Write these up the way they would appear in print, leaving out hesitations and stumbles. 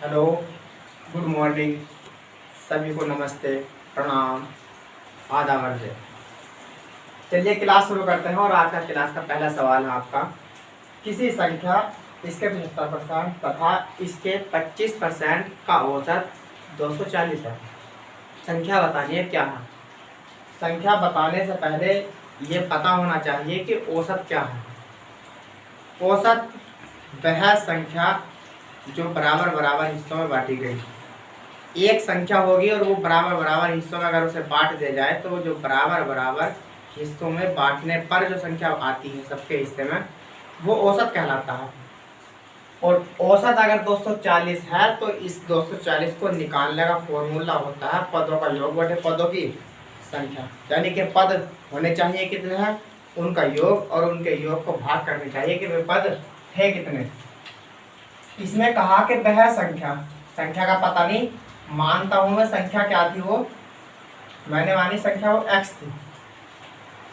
Hello, good morning, सभी को नमस्ते, प्रणाम, आदाब। चलिए क्लास शुरू करते हैं। और आज का क्लास का पहला सवाल है आपका, किसी संख्या इसके 75% तथा इसके 25% का औसत 240 है। संख्या बतानी है क्या है। संख्या बताने से पहले ये पता होना चाहिए कि औसत क्या है। औसत वह संख्या जो बराबर बराबर हिस्सों में बांटी गई। एक संख्या होगी और वो बराबर बराबर हिस्सों में अगर उसे बांट दिया जाए तो वो जो बराबर बराबर हिस्सों में बांटने पर जो संख्या आती है सबके हिस्से में, वो औसत कहलाता है। और औसत अगर 240 है तो इस 240 को निकालने का फॉर्मूला होता है पदों का योग बटे पदों की संख्या। यानी कि पद होने चाहिए कितने हैं, उनका योग, और उनके योग को भाग करने चाहिए कि वे पद थे कितने। इसमें कहा कि वह संख्या, संख्या का पता नहीं, मानता हूं मैं संख्या क्या थी, वो मैंने मानी संख्या वो x थी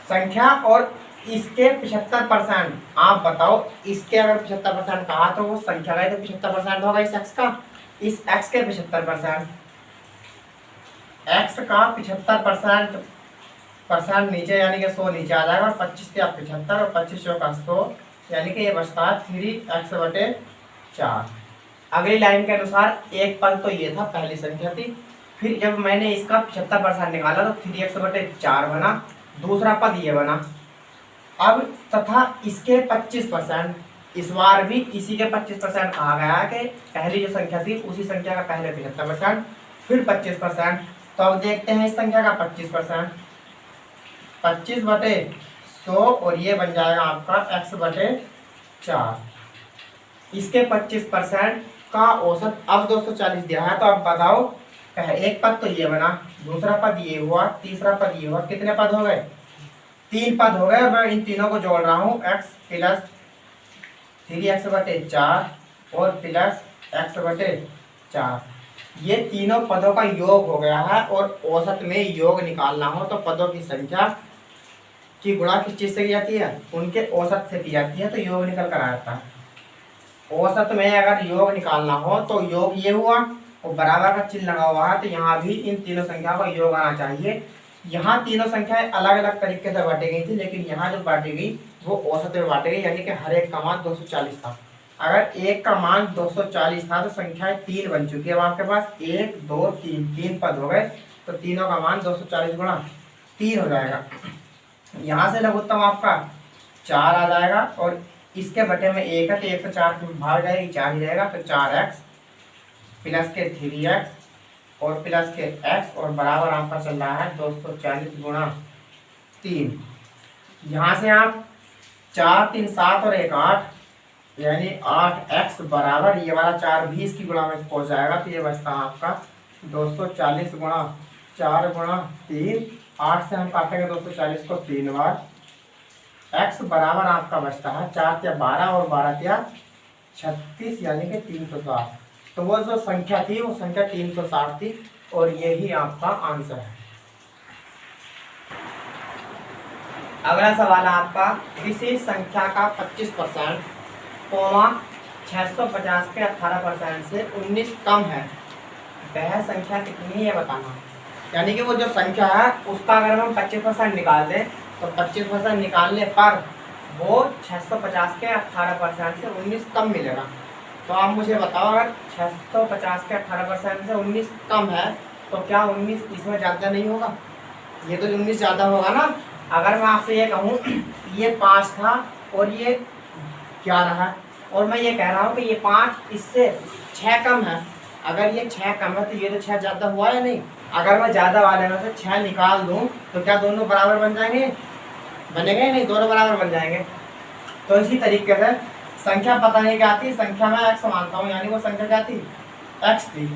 संख्या। और इसके 75%, आप बताओ इसके अगर 75% कहा तो वो संख्या का तो 75% होगा इस x का। इस x के 75%, x का 75% नीचे यानी कि 100 नीचे आ जाएगा, और 25 के 75 और 25 का 100, यानी कि ये बचता है 3x/4। अगली लाइन के अनुसार एक पद तो ये था, पहली संख्या थी। फिर जब मैंने इसका 75% निकाला तो 3x/4 बना, दूसरा पद ये बना। अब तथा इसके 25%, इस बार भी इसी के 25% कहा गया है कि पहली जो संख्या थी उसी संख्या का पहले 75% फिर 25%। तो अब देखते हैं इस संख्या का 25%, 25/100, और ये बन जाएगा आपका x/4। इसके 25% का औसत अब 240 दिया है। तो अब बताओ, एक पद तो ये बना, दूसरा पद ये हुआ, तीसरा पद ये हुआ, कितने पद हो गए, 3 पद हो गए। और मैं इन तीनों को जोड़ रहा हूँ, x + 3x/4 और प्लस x/4, ये तीनों पदों का योग हो गया है। और औसत में योग निकालना हो तो पदों की संख्या की गुणा किस चीज से की जाती है, उनके औसत से की जाती है, तो योग निकल कर आता है। औसत में अगर योग निकालना हो तो योग ये हुआ और बराबर का चिन्ह लगा हुआ है, तो यहाँ भी इन तीनों संख्या का योग आना चाहिए। यहाँ तीनों संख्याएं अलग अलग तरीके से बांटी गई थी, लेकिन यहाँ जो बांटी गई वो औसत में बांटी गई, यानी कि हर एक का मान 240 था। अगर एक का मान 240 था तो संख्याएं 3 बन चुकी है। अब आपके पास 1 2 3 पद हो गए, तो तीनों का मान 240 गुणा 3 हो जाएगा। यहाँ से लघुत्तम आपका 4 आ जाएगा, और इसके बटे में 1 है तो 1 से 4 भाग जाएगी, 4 ही रहेगा। तो 4x प्लस के 3x और प्लस के x, और बराबर आपका चल रहा है 240 गुणा 3। यहाँ से आप 4 3 7 और 1 8, यानी 8x बराबर ये वाला 4 भी इसकी गुणा में पहुंच जाएगा। तो ये बचता है आपका 240 गुणा 4 गुणा 3। 8 से हम काटेंगे 240 को 3 बार, x बराबर आपका बचता है 4 या 12 और 12 या 36, यानी कि 360। तो वो जो संख्या थी वो संख्या 360 थी, और यही आपका आंसर है। अगला सवाल है आपका, किसी संख्या का 25%, 650 के 18% से 19 कम है, वह संख्या कितनी है बताना। यानी कि वो जो संख्या है उसका अगर हम 25% निकाल दें तो 25% निकालने पर वो 650 के 18% से 19 कम मिलेगा। तो आप मुझे बताओ, अगर 650 के 18% से 19 कम है तो क्या 19 इसमें ज़्यादा नहीं होगा, ये तो 19 ज़्यादा होगा ना। अगर मैं आपसे ये कहूँ ये 5 था और ये 11 है, और मैं ये कह रहा हूँ कि ये 5 इससे 6 कम है, अगर ये 6 कम है तो ये तो 6 ज़्यादा हुआ या नहीं। अगर मैं ज़्यादा वाले में से 6 निकाल दूँ तो क्या दोनों बराबर बन जाएंगे, बनेंगे नहीं, दोनों बराबर बन जाएंगे। तो इसी तरीके से संख्या पता नहीं क्या थी, संख्या में x मानता हूँ, यानी वो संख्या क्या थी, x थी।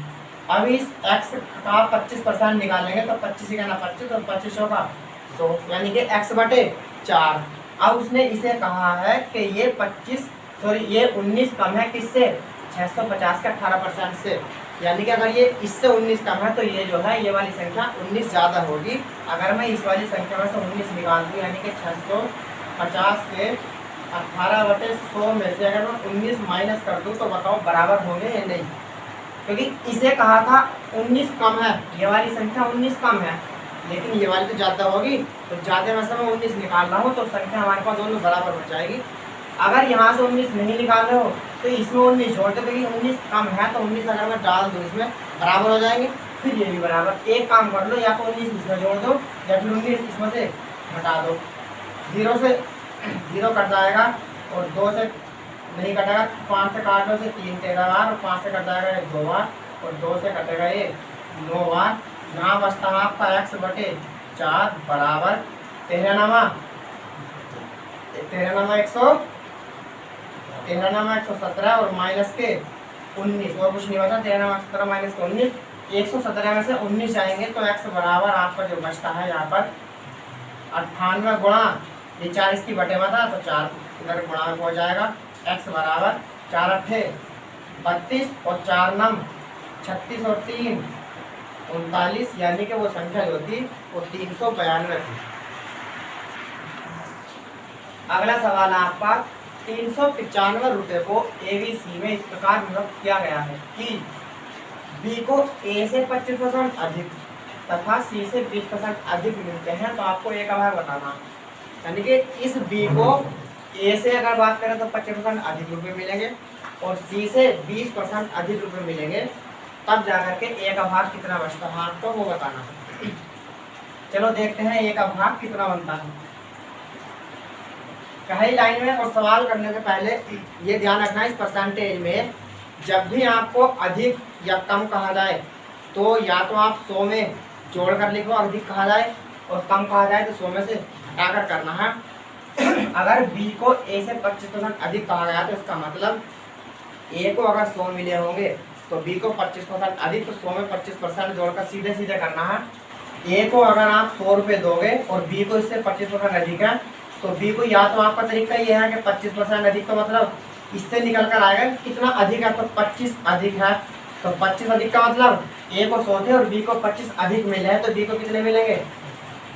अब इस x का 25% निकालेंगे तो 25 का ना 25 और 25 का 100, यानी कि x/4। अब उसने इसे कहा है कि ये 19 कम है किससे, 650 के 18% से, यानी कि अगर ये इससे 19 कम है तो ये जो है ये वाली संख्या 19 ज़्यादा होगी। अगर मैं इस वाली संख्या में से 19 निकाल दूँ, यानी कि 650 के 18/100 में से अगर मैं 19 माइनस कर दूँ तो बताओ बराबर होंगे या नहीं। क्योंकि इसे कहा था 19 कम है, ये वाली संख्या 19 कम है, लेकिन ये वाली तो ज़्यादा होगी, तो ज़्यादा में से 19 निकालना हो तो संख्या हमारे पास दोनों बराबर हो जाएगी। अगर यहाँ से 19 नहीं निकाल रहे हो तो इसमें 19 जोड़ दो, क्योंकि 19 कम है तो 19 अगर मैं डाल दूँ इसमें बराबर हो जाएंगे, फिर ये भी बराबर। एक काम कर लो, या तो 19 इसमें जोड़ दो या फिर 19 इसमें से घटा दो। 0 से 0 कट जाएगा और 2 से नहीं कटेगा, 5 से काट लो से 3 13 बार, और 5 से कट जाएगा ये 2 बार, और 2 से कटेगा ये 9 बार। यहाँ बचता है आपका x/4 बराबर 117 और माइनस के 19, और कुछ नहीं बचा। 13 माइनस के 19, 117 में से 19 जाएंगे तो x बराबर आपका जो बचता है यहाँ पर 98 गुणा ये 4 इसकी बटे में था तो 4 इधर गुणा में हो जाएगा। x बराबर 4 अट्ठे 32 और 4 नम 36 और 3 39, यानी कि वो संख्या जो थी वो 392 थी। अगला सवाल है आपका 395 रुपये को ABC में इस प्रकार निरूपित किया गया है कि B को A से 25% अधिक तथा C से 20% अधिक मिलते हैं, तो आपको एक भाग बताना। यानी कि इस B को A से अगर बात करें तो 25% अधिक रुपए मिलेंगे और C से 20% अधिक रुपए मिलेंगे, तब जाकर के A का भाग कितना बचता है आपको वो बताना। चलो देखते हैं A का भाग कितना बनता है पहली लाइन में। और सवाल करने से पहले ये ध्यान रखना, इस परसेंटेज में जब भी आपको अधिक या कम कहा जाए तो या तो आप 100 में जोड़कर लिखो अधिक कहा जाए, और कम कहा जाए तो 100 में से हटाकर करना है। अगर B को A से 25% अधिक कहा गया तो इसका मतलब A को अगर 100 मिले होंगे तो B को 25% अधिक, तो 100 में 25% जोड़कर सीधे सीधे करना है। A को अगर आप 100 रुपये दोगे और B को इससे 25% अधिक है तो B को या तो आपका तरीका ये है कि 25% अधिक, तो मतलब इससे निकल कर आएगा कितना अधिक है, तो 25 अधिक है, तो 25 अधिक का मतलब A को 100 थे और B को 25 अधिक मिले हैं, तो B को कितने मिलेंगे,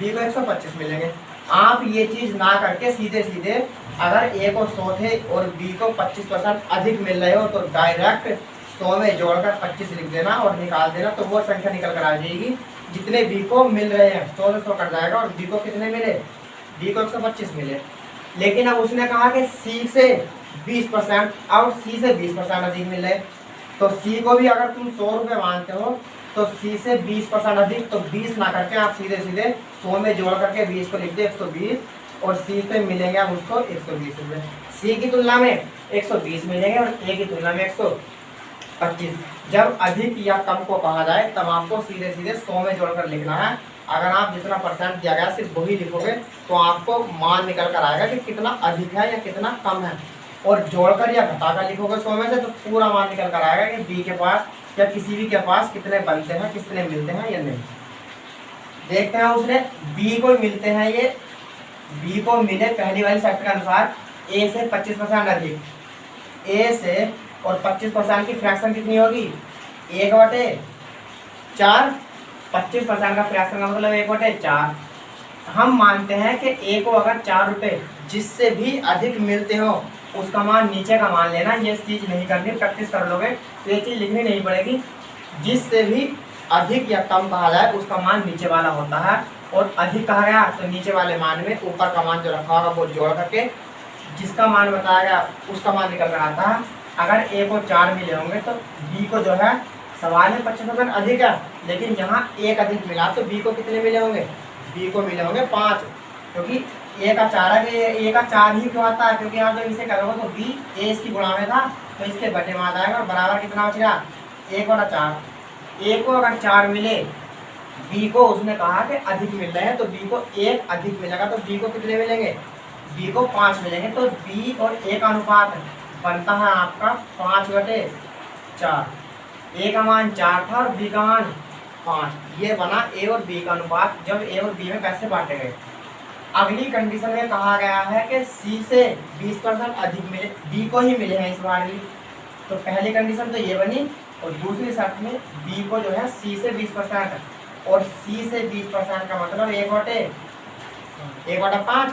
B को 125 मिलेंगे। आप ये चीज़ ना करके सीधे सीधे अगर A को 100 थे और B को 25% अधिक मिल रहे हो तो डायरेक्ट 100 में जोड़कर 25 लिख देना और निकाल देना, तो वो संख्या निकल कर आ जाएगी जितने B को मिल रहे हैं। 100 से 100 कट जाएगा और B को कितने मिले, B को 125 मिले। लेकिन अब उसने कहा कि C से 20% और C से 20% अधिक मिले, तो C को भी अगर तुम 100 रुपये मानते हो तो C से 20% अधिक, तो 20 ना करके आप सीधे सीधे 100 में जोड़ करके 20 को लिख दे 120, और C पे मिलेंगे आप उसको 120 रुपये। C की तुलना में 120 मिलेंगे और A की तुलना में 125। जब अधिक या कम को कहा जाए तब आपको सीधे सीधे 100 में जोड़कर लिखना है। अगर आप जितना परसेंट दिया गया सिर्फ वही लिखोगे तो आपको मान निकल कर आएगा कि कितना अधिक है या कितना कम है, और जोड़कर या घटाकर लिखोगे 100 में से तो पूरा मान निकल कर आएगा कि B के पास या किसी भी के पास कितने बनते हैं, कितने मिलते हैं या नहीं। देखते हैं उसने B को मिलते हैं, ये B को मिले पहली वाली शर्त के अनुसार A से 25% अधिक, A से और 25% की फ्रैक्शन कितनी होगी 1/4। 25% का फ्रैक्शन का मतलब 1/4। हम मानते हैं कि A को अगर 4 रुपये जिससे भी अधिक मिलते हो उसका मान नीचे का मान लेना। ये चीज़ नहीं करनी, प्रैक्टिस कर लोगे तो ये चीज़ लिखनी नहीं पड़ेगी। जिससे भी अधिक या कम कहा जाए उसका मान नीचे वाला होता है, और अधिक कहा गया तो नीचे वाले मान में ऊपर का मान जो रखा होगा वो जोड़ करके जिसका मान बताया गया उसका मान निकल कर आता है। अगर A को 4 मिले होंगे तो B को जो है सवाल में 25% अधिक है, लेकिन यहाँ 1 अधिक मिला तो B को कितने मिले होंगे, B को मिले होंगे 5, क्योंकि A का 4 है कि A का 4 ही क्यों आता है, क्योंकि यहाँ जब इसे करोगे तो B A इसकी गुणा में था तो इसके बटे में आ जाएगा और बराबर कितना बचेगा 1/4। A को अगर 4 मिले, B को उसने कहा कि अधिक मिल रहे हैं तो B को 1 अधिक मिलेगा, तो B को कितने मिलेंगे, B को 5 मिलेंगे। तो B और A का अनुपात बनता है आपका 5/4। A का मान 4 था और B का मान 5, ये बना A और B का अनुपात जब A और B में पैसे बांटे गए। अगली कंडीशन में कहा गया है कि C से 20% अधिक मिले, B को ही मिले हैं इस बार भी, तो पहली कंडीशन तो ये बनी, और दूसरी शर्त में B को जो है C से 20% और C से 20% का मतलब 1/5।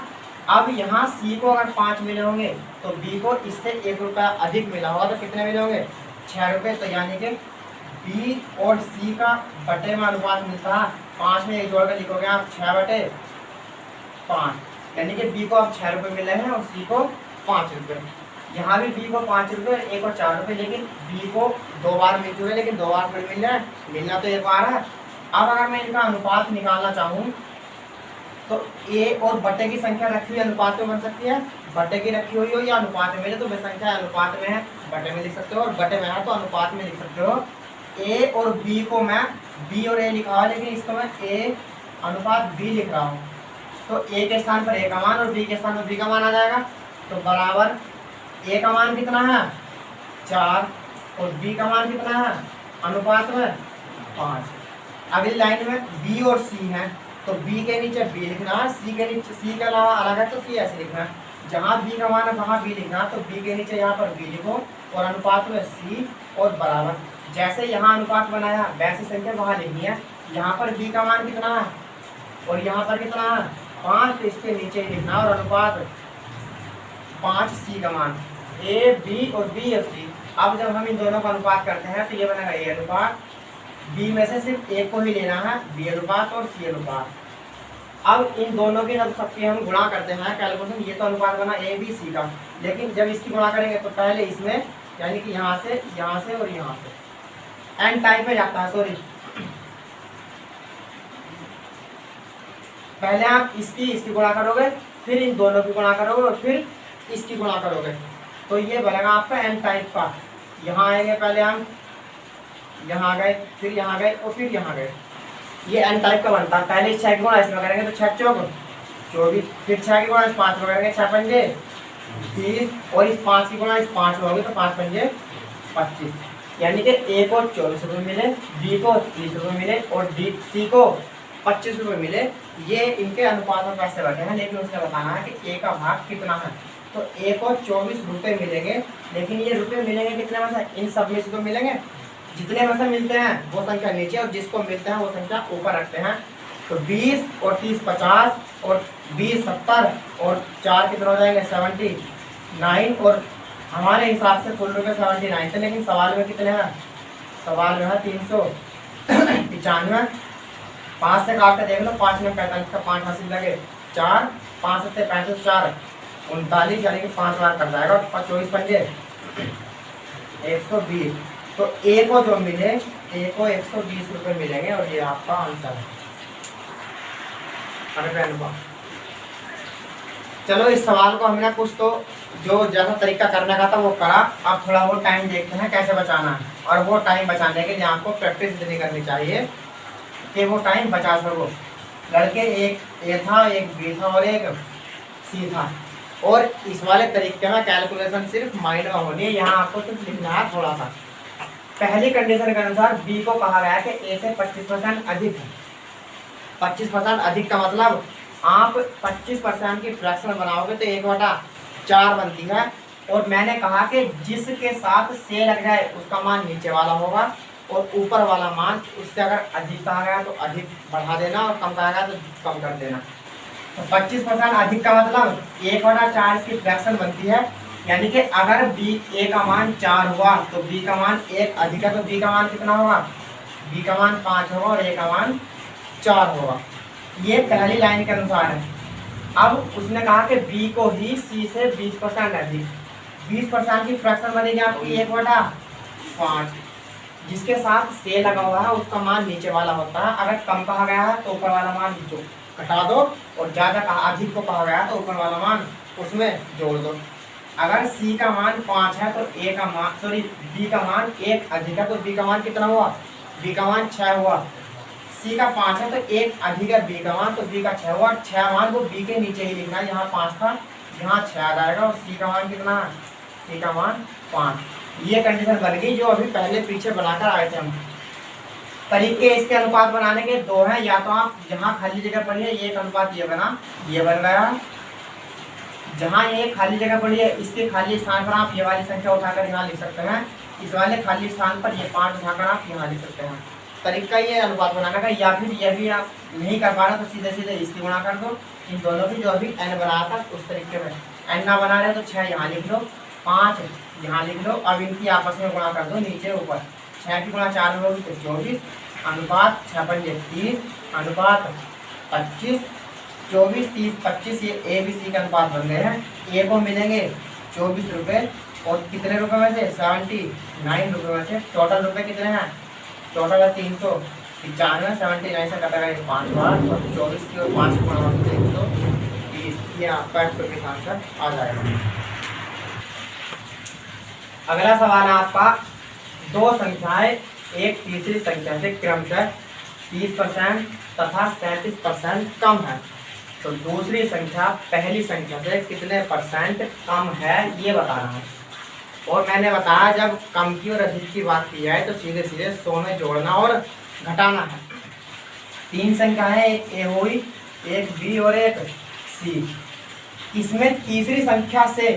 अब यहाँ C को अगर 5 मिले होंगे तो B को इससे 1 रुपया अधिक मिला होगा तो कितने मिले होंगे 6 रुपये, तो यानी कि बी और सी का बटे में अनुपात मिलता है 5 में एक जोड़ कर लिखोगे आप 6/5, यानी कि बी को अब 6 रुपये मिले हैं और सी को 5 रुपये। यहाँ भी बी को 5 रुपये, ए को 4 रुपये, लेकिन बी को 2 बार मिल चुके, लेकिन 2 बार थोड़ी मिल रहा है, मिलना तो एक बार है। अब अगर मैं इनका अनुपात निकालना चाहूँ तो ए और बटे की संख्या रखी हुई अनुपात में बन सकती है, बटे की रखी हुई हो या अनुपात में मिले तो वे संख्या अनुपात में है बटे में लिख सकते हो, और बटे में है तो अनुपात में लिख सकते हो। ए और बी को मैं बी और ए लिखा हुआ, लेकिन इसको मैं ए अनुपात बी लिख रहा हूँ, तो ए के स्थान पर ए का मान और बी के स्थान पर बी का मान आ जाएगा। तो बराबर ए का मान कितना है 4 और बी का मान कितना है अनुपात में 5। अगली लाइन में बी और सी है, तो बी के नीचे बी लिखना है, सी के नीचे सी के अलावा अलग है तो सी ऐसे लिखना है। जहाँ बी का मान है वहाँ बी लिखना है, तो बी के नीचे यहाँ पर बी लिखो और अनुपात में सी और बराबर। जैसे यहाँ अनुपात बनाया वैसी संख्या वहाँ लिखनी है। यहाँ पर बी का मान कितना है और यहाँ पर कितना है 5, तो इसके नीचे ही लिखना और अनुपात 5 सी का मान, ए बी और बी और सी। अब जब हम इन दोनों का अनुपात करते हैं तो ये बनेगा ए अनुपात, बी में से सिर्फ ए को ही लेना है, बी अनुपात और सी अनुपात। अब इन दोनों के जब सबके हम गुणा करते हैं कैलकुलेशन, ये तो अनुपात बना ए बी सी का, लेकिन जब इसकी गुणा करेंगे तो पहले इसमें यानी कि यहाँ से और यहाँ से एन टाइप में जाता है, सॉरी पहले आप इसकी गुणा करोगे, फिर इन दोनों की गुणा करोगे और फिर इसकी गुणा करोगे, तो ये बनेगा आपका एन टाइप का। यहाँ आएंगे पहले हम, यहाँ गए, फिर यहाँ गए और फिर यहाँ गए, ये एन टाइप का बनता है। पहले 6 की गुणा इसमें करेंगे तो 6 चौक 24, फिर 6 की गुणा इस 5 में करेंगे 6 पंजे 30, और इस 5 की गुणा इस 5 में होगी तो 5 पंजे 25, यानी कि ए को 24 रुपये मिले, बी को 30 रुपये मिले और डी सी को 25 रुपये मिले। ये इनके अनुपात में पैसे बैठे हैं, लेकिन उसने बताना है कि ए का भाग कितना है। तो ए को 24 रुपये मिलेंगे, लेकिन ये रुपये मिलेंगे कितने में से, इन सब में से तो मिलेंगे, जितने में से मिलते हैं वो संख्या नीचे और जिसको मिलते हैं वो संख्या ऊपर रखते हैं। तो 20 और 30 50 और 20 70 और 4 कितने हो जाएंगे 79, और हमारे हिसाब से कुल रुपये 79 थे, लेकिन सवाल में कितने हैं, सवाल में है 395। 5 से काट के देख लो, 5 में 45 का 5 हासिल लगे 4, 5 7 35 4 39, यानी कि 5 बार कट जाएगा, 24 पंजे 120। तो ए को जो मिले, ए को 120 रुपये मिलेंगे और ये आपका आंसर है। चलो इस सवाल को हमने कुछ तो जो जैसा तरीका करने का था वो करा। अब थोड़ा वो टाइम देखते हैं कैसे बचाना है, और वो टाइम बचाने के लिए आपको प्रैक्टिस इतनी करनी चाहिए कि वो टाइम बचा सको। लड़के एक ए था, एक बी था और एक सी था, और इस वाले तरीके में कैलकुलेशन सिर्फ माइंड में होनी है, यहाँ आपको सिर्फ लिखना है थोड़ा सा। पहली कंडीशन के अनुसार बी को कहा गया है कि ए से 25% अधिक है। 25% अधिक का मतलब आप 25% की फ्रैक्शन बनाओगे तो 1/4 बनती है, और मैंने कहा कि जिसके साथ से लग जाए उसका मान नीचे वाला होगा और ऊपर वाला मान उससे अगर अधिक कहा गया तो अधिक बढ़ा देना और कम कहा गया तो कम कर देना। तो 25% अधिक का मतलब 1/4 इसकी फ्रैक्शन बनती है, यानी कि अगर बी ए का मान 4 हुआ तो बी का मान 1 अधिक है, तो बी का मान कितना होगा, बी का मान 5 होगा और ए का मान 4 होगा। ये पहली लाइन के अनुसार है। अब उसने कहा कि बी को ही सी से 20% अधिक, 20% की फ्रैक्शन बनेगी आपकी 1/5, जिसके साथ से लगा हुआ है उसका मान नीचे वाला होता है। अगर कम कहा गया है तो ऊपर वाला मान जो घटा दो, और ज़्यादा कहा अधिक को कहा गया है तो ऊपर वाला मान उसमें जोड़ दो। अगर सी का मान 5 है तो ए का मान बी का मान 1 अधिक है, तो बी का मान कितना हुआ, बी का मान 6 हुआ। सी का 5 है तो 1 अधिक है बी का मान, तो बी का 6 हुआ। 6 मान वो बी के नीचे ही लिखना है, यहाँ 5 था यहाँ 6 आ जाएगा, और सी का मान कितना है, सी का मान 5। ये कंडीशन बन गई जो अभी पहले पीछे बनाकर आए थे हम। तरीके इसके अनुपात बनाने के 2 हैं, या तो आप जहाँ खाली जगह पड़ी है ये एक अनुपात ये बना, ये बन गया। जहाँ ये खाली जगह पड़ी है इसके खाली स्थान पर आप ये वाली संख्या उठाकर यहाँ लिख सकते हैं, इस वाले खाली स्थान पर ये 5 उठाकर आप यहाँ लिख सकते हैं। तरीका ये अनुपात बनाने का। या फिर ये भी आप नहीं कर पा रहे तो सीधे सीधे इसकी गुणा कर दो, इन दोनों की जो अभी n बनाया था उस तरीके में। n ना बना रहे तो 6 यहाँ लिख लो, 5 यहाँ लिख लो। अब इनकी आपस में गुणा कर दो नीचे ऊपर, 6 की गुणा 4 होगी तो 24, अनुपात 6 पंजे 30, अनुपात 25, 24, 30, 25, ये ए बी सी का अनुपात बन गए हैं। ए को मिलेंगे 24 रुपये और कितने रुपए में से 79 रुपये में से टोटल रुपए कितने हैं, टोटल है 395, 79 से कटेगा 5 बार और 24 की और 5 गुणा 330, ये आपका 120 आंसर आ जाएगा। अगला सवाल है आपका, दो संख्याएं एक तीसरी संख्या से क्रमशः 30% तथा 37% कम है, तो दूसरी संख्या पहली संख्या से कितने परसेंट कम है ये बताना है। और मैंने बताया जब कम की और अधिक की बात की जाए तो सीधे सीधे 100 में जोड़ना और घटाना है। 3 संख्याएं, एक ए हुई, एक बी और एक सी। इसमें तीसरी संख्या से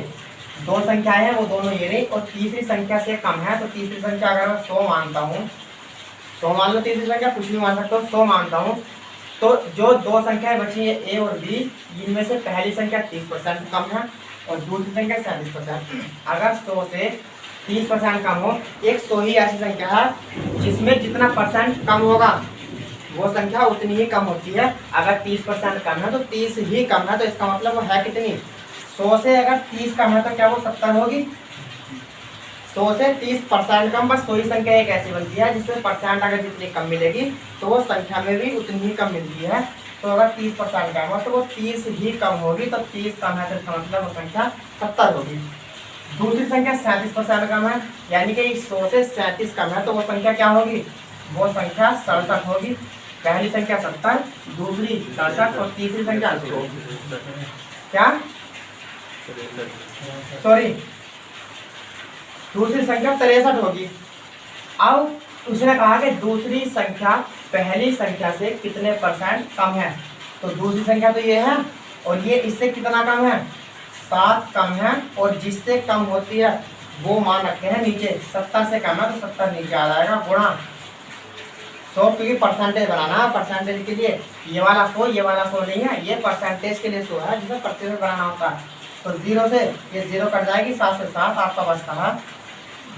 2 संख्याएं हैं, वो दोनों ये नहीं, और तीसरी संख्या से कम है, तो तीसरी संख्या अगर मैं 100 मानता हूँ, 100 मान लो, तीसरी संख्या कुछ नहीं मान सकता, 100 मानता हूँ, तो जो 2 संख्याएं बची है ए और बी, इनमें से पहली संख्या 30% कम है और दूसरी संख्या 37%। अगर 100 से 30% कम हो, एक 100 ही ऐसी संख्या है जिसमें जितना परसेंट कम होगा वो संख्या उतनी ही कम होती है। अगर 30% कम है तो 30 ही कम है, तो इसका मतलब वो है कितनी, 100 से अगर 30 कम है तो क्या वो 70 होगी। 100 से 30% कम, बस 100 ही संख्या एक ऐसी बनती है जिसमें परसेंट अगर जितनी कम मिलेगी तो वो संख्या में भी उतनी ही कम मिलती है। तो अगर 30% कम हो तो वो 30 ही कम होगी, तो 30 कम है तो इसका मतलब वो संख्या 70 होगी। दूसरी संख्या 37% कम है, यानी कि 100 से 37 कम है, तो वो संख्या क्या होगी, वो संख्या 67 होगी। पहली संख्या 70, दूसरी 67 और तीसरी संख्या 100, क्या सॉरी दूसरी संख्या 63 होगी। अब उसने कहा कि दूसरी संख्या पहली संख्या से कितने परसेंट कम है, तो दूसरी संख्या तो ये है और ये इससे कितना कम है, 7 कम है, और जिससे कम होती है वो मान रखे हैं नीचे, 70 से कम है तो 70 नीचे आ जाएगा, गुणा 100, क्योंकि परसेंटेज बनाना है, परसेंटेज के लिए ये वाला 100 ये वाला 100 नहीं है, ये परसेंटेज के लिए 100 है जिसे प्रतिशत बनाना होता है। तो 0 से ये 0 कट जाएगी, 7 से 7 आपका बचता है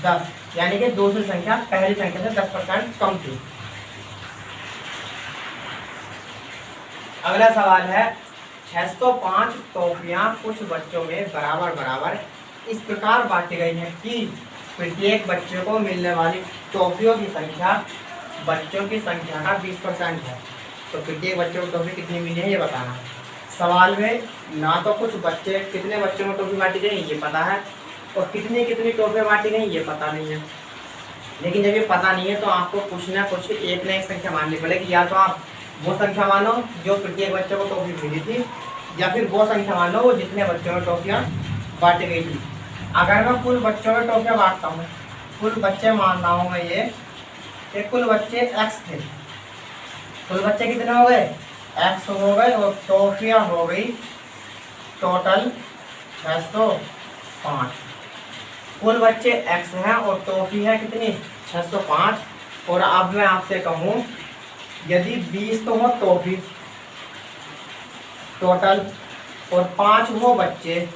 10, यानी कि दूसरी संख्या पहली संख्या से 10% कम थी। अगला सवाल है, 605 टॉफियां कुछ बच्चों में बराबर बराबर इस प्रकार बांटी गई है कि प्रत्येक बच्चे को मिलने वाली टॉफियों की संख्या बच्चों की संख्या का 20% है। तो प्रत्येक बच्चे को टॉफी कितनी मिली है ये बताना है। सवाल में ना तो कुछ बच्चे, कितने बच्चों में टॉफी बांटी गई ये पता है, और कितनी कितनी टॉफियां बांटी गई ये पता नहीं है। लेकिन जब ये पता नहीं है तो आपको कुछ ना कुछ एक ना एक संख्या माननी पड़ेगी। या तो आप वो संख्या मानो जो प्रत्येक बच्चे को टॉफी मिली थी, या फिर वो संख्या मानो वो जितने बच्चों में टॉफियाँ बांटी गई थी। अगर मैं कुल बच्चों में टॉफियाँ बांटता हूँ, कुल बच्चे मान रहा हूँ मैं ये कुल बच्चे x थे, कुल बच्चे कितने हो गए, x हो गए, और टॉफियाँ हो गई टोटल 605। कुल बच्चे x हैं और टॉफी है कितनी 605। और अब मैं आपसे कहूँ यदि 20 तो हो टॉफी टोटल और 5 हो बच्चे,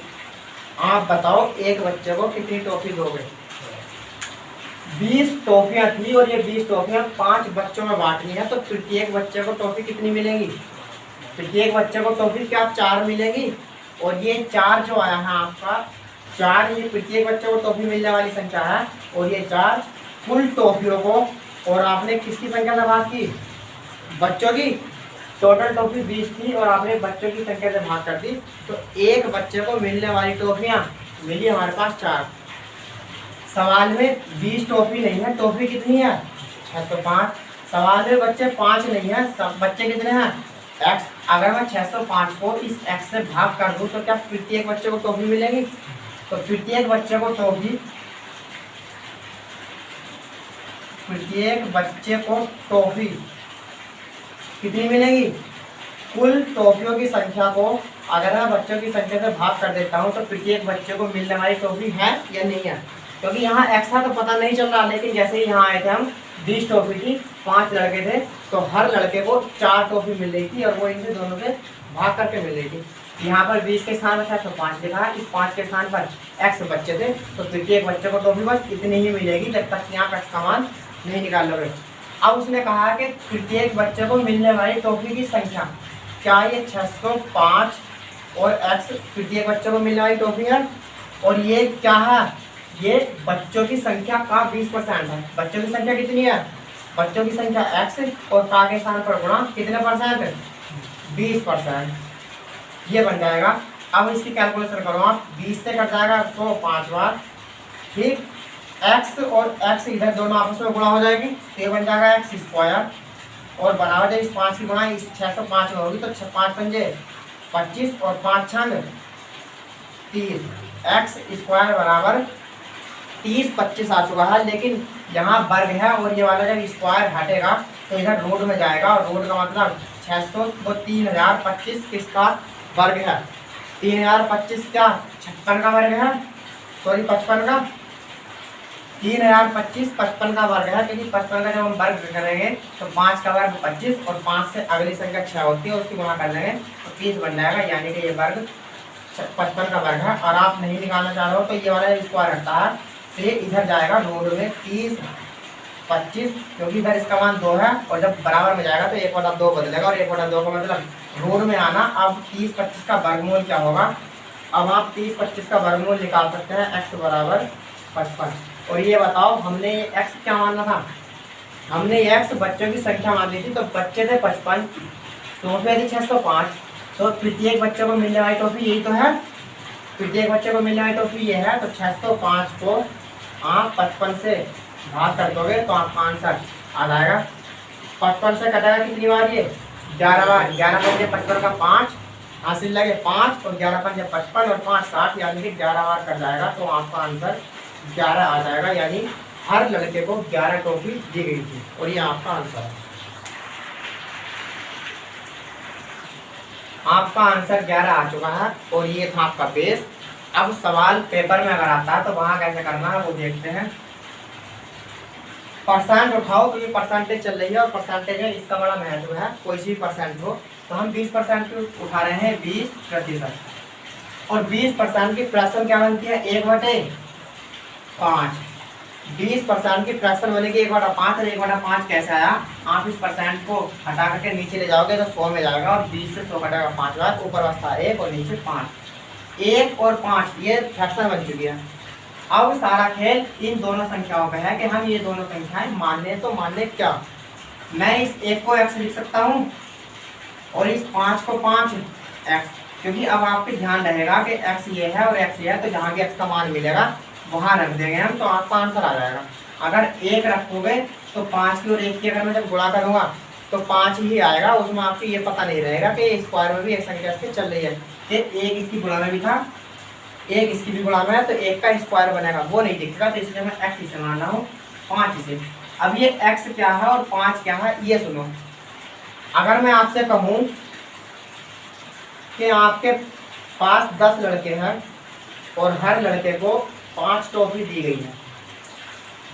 आप बताओ एक बच्चे को कितनी टॉफी दोगे। 20 टॉफियाँ थी और ये 20 टॉफियाँ 5 बच्चों में बांटनी है, तो प्रत्येक बच्चे को टॉफी कितनी मिलेगी, प्रत्येक बच्चे को टॉफी क्या 4 मिलेगी। और ये 4 जो आया है आपका 4, ये प्रत्येक बच्चे को टॉफी मिलने वाली संख्या है, और ये 4 कुल टॉफियों को, और आपने किसकी संख्या से भाग की, बच्चों की। टोटल टॉफी 20 थी और आपने बच्चों की संख्या से भाग कर दी, तो एक बच्चे को मिलने वाली टॉफियाँ मिली हमारे पास 4। सवाल में 20 टॉफी नहीं है, टॉफी कितनी है 605। सवाल में बच्चे 5 नहीं है, सब बच्चे कितने हैं x। अगर मैं 605 को इस x से भाग कर दूं तो क्या प्रत्येक बच्चे को टॉफी मिलेगी, तो प्रत्येक बच्चे को टॉफी कितनी मिलेगी। कुल टॉफियों की संख्या को अगर मैं बच्चों की संख्या से भाग कर देता हूं तो प्रत्येक बच्चे को मिलने वाली टॉफी है या नहीं है, क्योंकि यहाँ x था तो पता नहीं चल रहा। लेकिन जैसे ही यहाँ आए थे हम 20 टॉफी थी, 5 लड़के थे, तो हर लड़के को 4 टॉफी मिल रही थी और वो इनसे दोनों से भाग करके मिल रही थी। यहाँ पर 20 के स्थान पर 605 लिखा है, इस 5 के स्थान पर x बच्चे थे, तो प्रत्येक बच्चे को टॉफी बस इतनी ही मिलेगी जब तक यहाँ x का मान नहीं निकाल लोगे। अब उसने कहा कि प्रत्येक बच्चे को मिलने वाली टॉफी की संख्या, क्या ये 605 और x प्रत्येक बच्चे को मिलने वाली टॉफी है, और ये क्या है, ये बच्चों की संख्या का 20% है। बच्चों की संख्या कितनी है, बच्चों की संख्या x और का के स्थान पर गुणा कितने परसेंट, 20%। ये बन जाएगा। अब इसकी कैलकुलेशन करो आप, 20 से कट जाएगा 100 5 बार, ठीक। x और x इधर दोनों आपस में गुणा हो जाएगी तो ये बन जाएगा x स्क्वायर, और बराबर जब इस 5 की गुणा इस 605 में होगी तो 5 पंजे 25 और 5 छंग 30, x स्क्वायर बराबर 30 25 आ चुका है। लेकिन यहाँ वर्ग है और ये वाला जब स्क्वायर हटेगा तो इधर रोड में जाएगा, और रोड का मतलब 600 वो 3025 किसका वर्ग है, 3025 क्या 56 का वर्ग है, सॉरी 55 का, 3025 55 का वर्ग है, क्योंकि 55 का जब हम वर्ग करेंगे तो 5 का वर्ग 25 और 5 से अगली संख्या 6 होती है, उसकी गुणा कर देंगे तो 30 बन जाएगा, यानी कि ये वर्ग 55 का वर्ग है। और आप नहीं निकालना चाह रहे हो तो ये वाला स्क्वायर रहता है तो ये इधर जाएगा रोड में 30 25, क्योंकि इधर इसका मान 2 है, और जब बराबर में जाएगा तो 1/2 बदलेगा, और 1/2 का मतलब रोड में आना। अब 30 25 का वर्गमूल क्या होगा, अब आप 30 25 का वर्गमूल निकाल सकते हैं, x बराबर 55। और ये बताओ हमने x क्या मानना था, हमने x बच्चों की संख्या मान ली थी, तो बच्चे थे 55, टॉफी थी 605, तो प्रत्येक बच्चे को मिलने वाली टॉफी यही तो है, प्रत्येक बच्चे को मिलने वाली टॉफी ये है। तो 605 को आप 55 से भाग कर दोगे तो आपका आंसर आ जाएगा। 55 से कटेगा कितनी बार, ये 11 बार, 11 पंजे 55 का 5 हासिल लगे 5, और 11 पंजे 55 और 5 60, यानी कि 11 बार कर जाएगा, तो आपका आंसर 11 आ जाएगा। यानी हर लड़के को 11 टॉफी दी गई थी, और ये आपका आंसर है। आपका आंसर 11 आ चुका है, और ये था आपका बेस। अब सवाल पेपर में अगर आता है तो वहां कैसे करना है वो देखते हैं। परसेंट उठाओ, क्योंकि परसेंटेज चल रही है और परसेंटेज में इसका बड़ा महत्व है, कोई सी भी परसेंट हो। तो हम 20% की उठा रहे हैं, 20%, और 20% की फ्रैक्शन क्या बनती है, 1/5। 20% की फ्रैक्शन बनेगी 1/5, और 1/5 कैसे आया, आप इस परसेंट को हटा करके नीचे ले जाओगे तो 100 में जाएगा, और 20 से 100 कटेगा 5 बार, ऊपर बचता 1 और नीचे 5, 1 और 5 ये फ्रैक्शन बन चुकी है। अब सारा खेल इन दोनों संख्याओं का है कि हम ये दोनों संख्याएं मान लें, तो मान लें क्या, मैं इस 1 को x लिख सकता हूँ और इस 5 को 5x, क्योंकि अब आपके ध्यान रहेगा कि x ये है और x ये है, तो जहाँ भी x का मान मिलेगा वहाँ रख देंगे हम, तो आपका आंसर आ जाएगा। अगर 1 रखोगे तो 5 की और 1 की अगर मैं जब गुणा करूँगा तो 5 ही आएगा, उसमें आपको ये पता नहीं रहेगा कि स्क्वायर में भी एक संख्या इसके चल रही है, एक इसकी गुणा में भी था, एक इसकी भी गुणा में है, तो 1 का स्क्वायर बनेगा, वो नहीं दिखेगा, तो इसलिए मैं x इसे मान रहा हूँ 5 इसे। अब ये x क्या है और 5 क्या है, ये सुनो। अगर मैं आपसे कहूँ कि आपके पास 10 लड़के हैं और हर लड़के को 5 टॉफी दी गई है,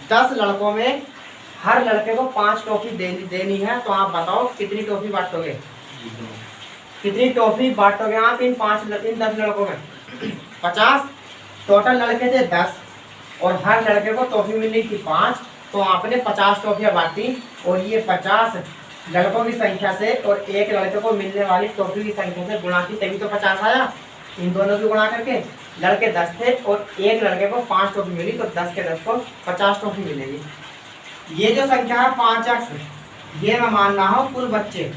10 लड़कों में हर लड़के को 5 टॉफी देनी है, तो आप बताओ कितनी टॉफी बांटोगे, कितनी टॉफी बांटोगे आप इन 10 लड़कों में, 50। टोटल लड़के थे 10 और हर लड़के को टॉफी मिली थी 5, तो आपने 50 टॉफियाँ बांटी, और ये 50 लड़कों की संख्या से और एक लड़के को मिलने वाली टॉफी की संख्या से गुणा की, तभी तो 50 आया। इन दोनों की गुणा करके लड़के 10 थे और एक लड़के को 5 टॉफी मिली, तो 10 के 10 को 50 टॉफी मिलेगी। ये जो संख्या है 5x, ये मैं मान रहा हूँ कुल बच्चे,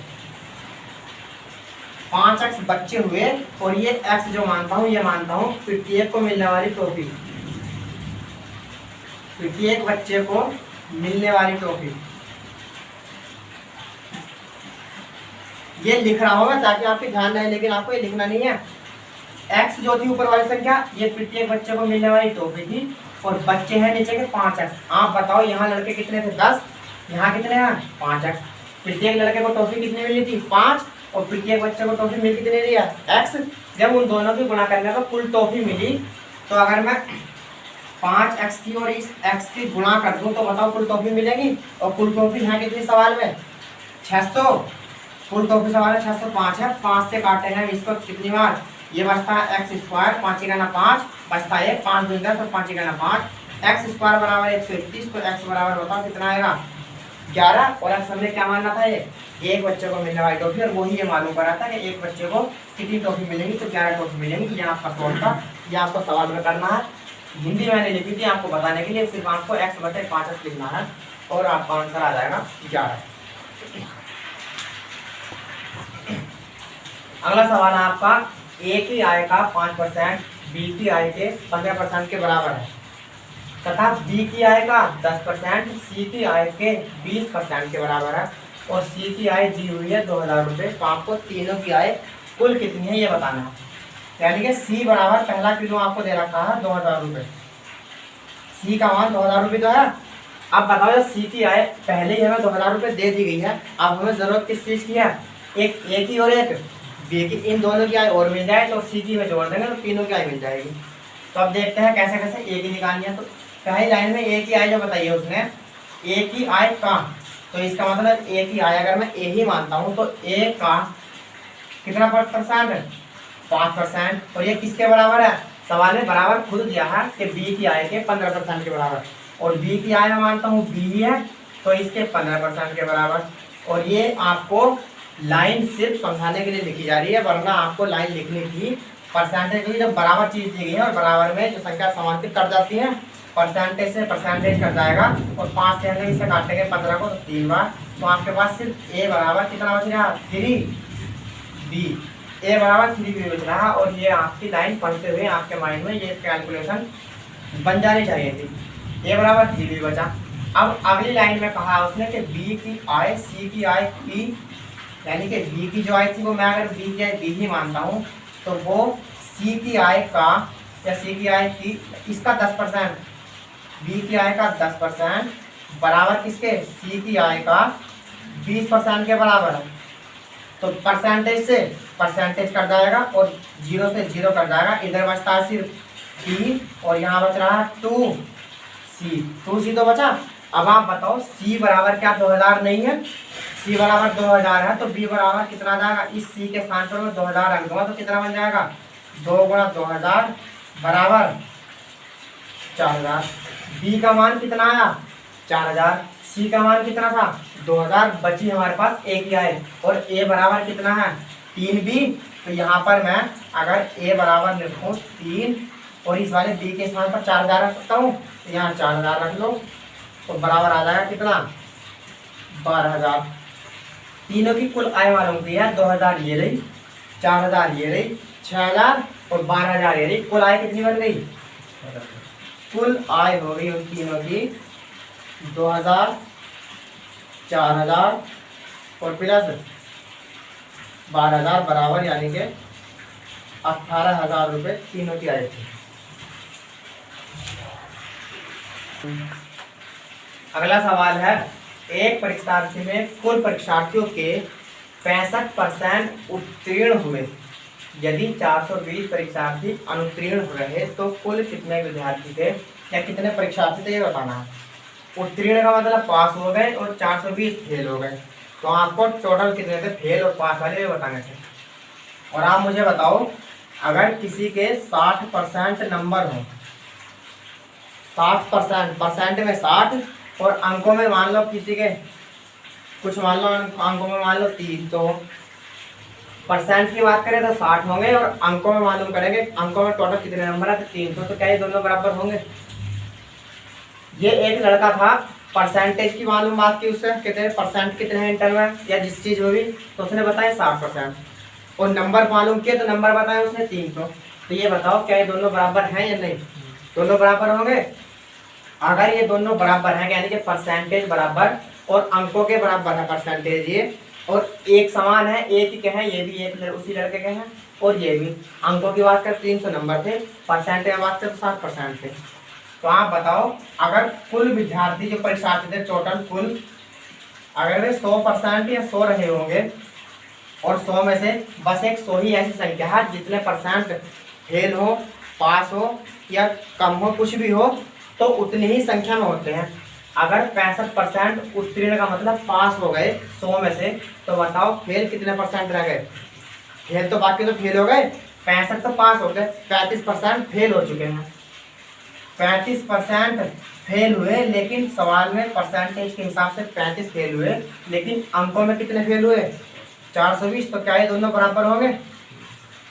5x बच्चे हुए, और ये x जो मानता हूँ ये मानता हूँ प्रत्येक को मिलने वाली टॉफी, प्रत्येक बच्चे को मिलने वाली टॉफी। ये लिख रहा हूँ मैं ताकि आपके ध्यान रहे, लेकिन आपको ये लिखना नहीं है। x जो थी ऊपर वाली संख्या, ये प्रत्येक बच्चे को मिलने वाली टॉफी थी, और बच्चे हैं नीचे के 5x। आप बताओ यहाँ लड़के कितने थे 10, यहाँ कितने हैं 5x। प्रत्येक लड़के को टॉफी कितनी मिली थी 5, और प्रत्येक बच्चे को टॉफी मिल कितने दिया x। जब उन दोनों की गुणा करने पर कुल टॉफी मिली, तो अगर मैं 5x की और इस x की गुणा कर दूं तो बताओ कुल टॉफी मिलेगी, और कुल टॉफी यहाँ कितनी सवाल में 600, कुल टॉफी सवाल में 605 है। 5 से काटे हैं इसको कितनी बार, ये बचता है x स्क्वायर, 5 का ना 5 बचता है 5 दूंगा तो 5 का ना 5, एक्स स्क्वायर बराबर 121, तो एक्स बराबर बताओ कितना आएगा 11। और एक्स हमने क्या मानना था, ये एक बच्चे को मिलने वाली टॉफी, और वही ये मालूम करा था कि एक बच्चे को कितनी टॉफी मिलेंगी, तो 11 टॉफी मिलेंगी। ये आपका सवाल था, ये आपको सवाल में करना है। हिंदी मैंने लिखी थी आपको बताने के लिए, सिर्फ आपको x/5 लिखना है और आपका आंसर आ जाएगा 11। अगला सवाल है आपका, ए की आय का 5% बी की आय के 15% के बराबर है तथा बी की आय का 10% सी की आय के 20% के बराबर है, और सी की आय दी हुई है 2000 रुपये। तो आपको तीनों की आय कुल कितनी है ये बताना है। यानी कि सी बराबर पहला किलो आपको दे रखा है 2000 रुपये, सी का मान 2000 रुपये तो है। अब बताओ सी की आय पहले ही हमें 2000 रुपये दे दी गई है, अब हमें जरूरत किस चीज़ की है, एक ए की और एक बी की, इन दोनों की आय और मिल जाए तो सी की में जोड़ देंगे तो तीनों की आय मिल जाएगी। तो अब देखते हैं कैसे कैसे ए की निकालनी है। तो पहली लाइन में ए की आय जो बताइए उसने, ए की आय का, तो इसका मतलब ए की आय अगर मैं ए ही मानता हूँ तो ए का कितना %, 5%। और ये किसके बराबर है, सवाल में बराबर खुद दिया है कि बी की आय के 15% के बराबर, और बी की आय मैं मानता हूँ बी है तो इसके 15% के बराबर। और ये आपको लाइन सिर्फ समझाने के लिए लिखी जा रही है, वरना आपको लाइन लिखनी थी परसेंटेज की। जब बराबर चीज़ दी गई है और बराबर में जो संख्या समांतर कट जाती है, परसेंटेज से परसेंटेज कट जाएगा, और 5 से हम इसे काटेंगे 15 को तो 3 बार, तो आपके पास सिर्फ ए बराबर कितना बच रहा है 3b, ए बराबर 3b बच रहा है। और ये आपकी लाइन पढ़ते हुए आपके माइंड में ये कैलकुलेशन बन जानी चाहिए थी, ए बराबर 3b बचा। अब अगली लाइन में कहा उसने कि बी की आय सी की आय की, यानी कि बी की जो आय थी वो मैं अगर बी की आय बी ही मानता हूँ तो वो सी की आय का, या सी की आय की इसका 10%, बी की आय का 10% बराबर किसके, सी की आय का 20% के बराबर है। तो परसेंटेज से परसेंटेज कट जाएगा और 0 से 0 कट जाएगा, इधर बचता है सिर्फ 3 और यहाँ बच रहा है 2c तो बचा। अब आप बताओ सी बराबर क्या 2000 नहीं है, सी बराबर 2000 है, तो बी बराबर कितना आ जाएगा, इस सी के स्थान पर मैं 2000 रख दूंगा तो कितना बन जाएगा 2 × 2000 बराबर 4000। बी का मान कितना आया 4000, सी का मान कितना था 2000, बची हमारे पास ए की आय, और ए बराबर कितना है 3b। तो यहाँ पर मैं अगर ए बराबर लिखूँ 3 और इस वाले बी के स्थान पर 4000 रख सकता हूँ, तो यहाँ 4000 रख लो तो बराबर आ जाएगा कितना 12000। तीनों की कुल आय मालूम की है, 2000 ये रही, 4000 ये रही, 6000 और 12000 ये रही। कुल आय कितनी बन गई, कुल आय हो गई उन तीनों की 2000, 4000 और प्लस 12000 बराबर, यानी कि 18000 रुपये तीनों की आय थी। अगला सवाल है, एक परीक्षार्थी में कुल परीक्षार्थियों के 65% उत्तीर्ण हुए, यदि 420 परीक्षार्थी अनुत्तीर्ण हो रहे तो कुल कितने विद्यार्थी थे या कितने परीक्षार्थी थे ये बताना है। उत्तीर्ण का मतलब पास हो गए और 420 फेल हो गए, तो आपको टोटल कितने थे फेल और पास वाले ये बताने थे। और आप मुझे बताओ अगर किसी के 60% नंबर हो, 60% परसेंट में 60 और अंकों में मान लो किसी के कुछ मान लो अंकों में मान लो 30, तो परसेंट की बात करें तो 60 होंगे और अंकों में मालूम करेंगे अंकों में टोटल कितने नंबर है तो 300, तो क्या ये दोनों बराबर होंगे। ये एक लड़का था, परसेंटेज की मालूम बात की उससे कितने परसेंट कितने हैं इंटर में या जिस चीज़ में भी, तो उसने बताया 60%, और नंबर मालूम किया तो नंबर बताया उसने 300। तो ये बताओ क्या ये दोनों बराबर हैं या नहीं, दोनों बराबर होंगे। अगर ये दोनों बराबर हैं यानी कि परसेंटेज बराबर और अंकों के बराबर है परसेंटेज ये, और एक समान है, एक ही के हैं, ये भी एक उसी लड़के के हैं और ये भी। अंकों की बात कर 300 नंबर थे, परसेंटेज की बात कर 60% थे। तो आप बताओ अगर कुल विद्यार्थी जो परीक्षार्थी थे टोटल कुल, अगर वे 100% या 100 रहे होंगे और 100 में से बस एक 100 ही ऐसी संख्या है जितने परसेंट फेल हो, पास हो या कम हो, कुछ भी हो, तो उतनी ही संख्या में होते हैं। अगर 65% उत्तीर्ण का मतलब पास हो गए 100 में से, तो बताओ फेल कितने परसेंट रह गए, फेल तो बाकी तो फेल हो गए, 65 तो पास हो गए, 35% फेल हो चुके हैं। 35% फेल हुए, लेकिन सवाल में परसेंटेज के हिसाब से 35 फेल हुए, लेकिन अंकों में कितने फेल हुए 420। तो क्या ये दोनों बराबर होंगे?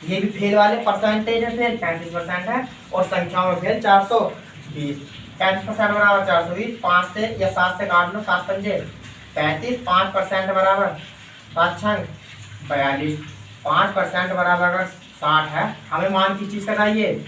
ये भी फेल वाले परसेंटेज है, फेल 35% है और संख्याओं में फेल 420। 35% बराबर 420, 5 से या 7 से काट लो, 7 पंजे 35, 5% बराबर 7 छंग 42, 5% बराबर अगर 60 है। हमें मान की चीज का चाहिए,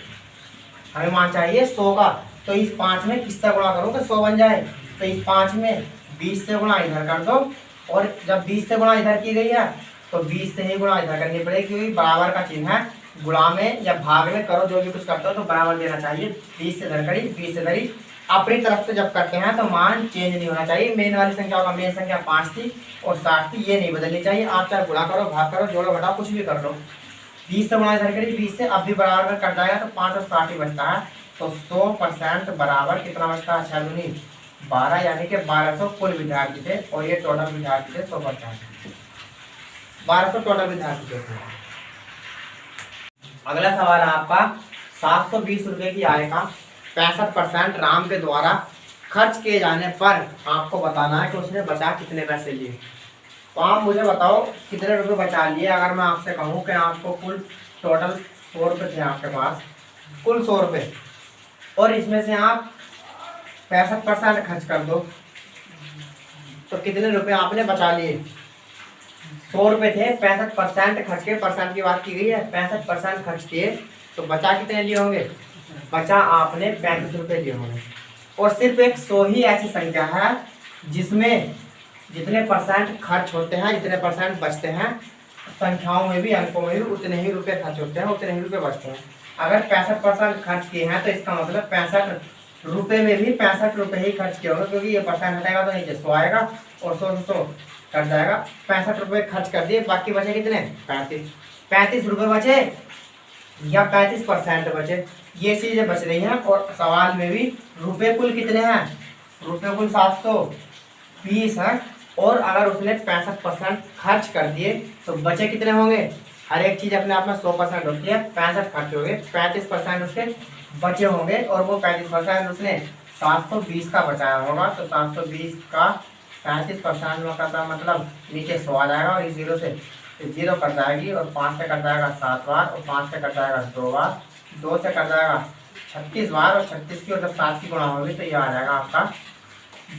हमें मान चाहिए 100 का। तो इस 5 में किससे गुणा करो तो 100 बन जाए। तो इस 5 में 20 से गुणा इधर कर दो, और जब 20 से गुणा इधर की गई है तो 20 से ही गुणा इधर करनी पड़ेगी, क्योंकि बराबर का चिन्ह है। गुणा में या भाग में करो, जो भी कुछ करते हो तो बराबर देना चाहिए। 20 से इधर करी, 20 से इधर, अपनी तरफ से जब करते हैं तो मान चेंज नहीं होना चाहिए। मेन वाली संख्या का मेन संख्या 5 थी और 60 थी, ये नहीं बदलनी चाहिए। आप चाहे गुणा करो, भाग करो, जोड़ो, घटाओ, कुछ भी कर लो। 20 से गुणा इधर करी, 20 से अब भी बराबर में कट जाएगा तो 5 और 60 ही बचता है। तो 100% बराबर कितना बचता है 6 दूनी 12, यानी कि 1200 कुल विद्यार्थी थे और ये टोटल विद्यार्थी थे 100%। 1200 टोटल विद्यार्थी थे। अगला सवाल है आपका 720 रुपए की आय का 65% राम के द्वारा खर्च किए जाने पर आपको बताना है कि उसने बचा कितने पैसे लिए। तो आप मुझे बताओ कितने रुपए बचा लिए। अगर मैं आपसे कहूँ कि आपको कुल टोटल 100 रुपये थे आपके पास, कुल 100 रुपये, और इसमें से आप 65% खर्च कर दो, तो कितने रुपए आपने बचा लिए। 100 रुपये थे, 65% खर्च किए, परसेंट की बात की गई है, 65% खर्च किए तो बचा कितने लिए होंगे। बचा आपने 35 रुपये लिए होंगे। और सिर्फ एक 100 ही ऐसी संख्या है जिसमें जितने परसेंट खर्च होते हैं, जितने परसेंट बचते हैं, संख्याओं में भी अंकों में भी उतने ही रुपए खर्च होते हैं, उतने ही रुपए बचते हैं। अगर 65% खर्च किए हैं तो इसका मतलब 65 रुपये में भी 65 रुपये ही खर्च किए होंगे, क्योंकि ये परसेंट हटेगा तो नीचे 100 आएगा और 100 से 100 कट जाएगा। 65 रुपये खर्च कर दिए, बाकी बचे कितने 35। 35 रुपये बचे या 35% बचे, ये चीजें बच रही हैं। और सवाल में भी रुपए कुल कितने हैं, रुपए कुल 720 है, और अगर उसने 65% खर्च कर दिए तो बचे कितने होंगे। हर एक चीज अपने आप में 100% होती है। 65 खर्च हो गए, 35% उसके बचे होंगे, और वो 35% उसने 720 का बचाया होगा। तो 720 का 35% में करता मतलब नीचे 100 आ जाएगा, और इस 0 से 0 कट जाएगी, और 5 से कट जाएगा 7 बार, और 5 से कट जाएगा 2 बार, 2 से कट जाएगा 36 बार, और 36 की और जब 7 की गुणा होगी तो ये आ जाएगा आपका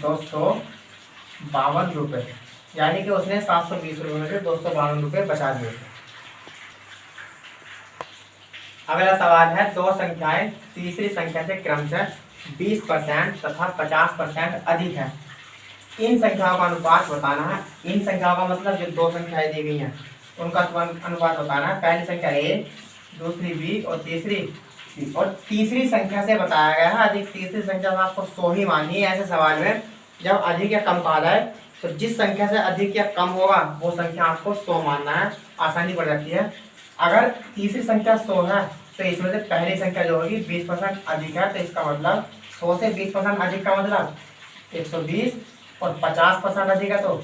252 रुपये। यानी कि उसने 720 रुपये में से 252 रुपये बचा दिए। अगला सवाल है, दो संख्याएं तीसरी संख्या से क्रमशः 20% तथा 50% अधिक है। इन संख्याओं का अनुपात बताना है। इन संख्याओं का मतलब जो दो संख्याएं दी गई हैं उनका अनुपात बताना है। पहली संख्या ए, दूसरी बी और तीसरी सी। और तीसरी संख्या से बताया गया है अधिक। तीसरी संख्या में आपको 100 ही माननी है। ऐसे सवाल में जब अधिक या कम कहा जाए तो जिस संख्या से अधिक या कम होगा वो संख्या आपको 100 मानना है, आसानी पड़ जाती है। अगर तीसरी संख्या 100 है तो इसमें से पहली संख्या जो होगी 20% अधिक है, तो इसका मतलब 100 से 20% अधिक का मतलब 120, और 50% अधिक है तो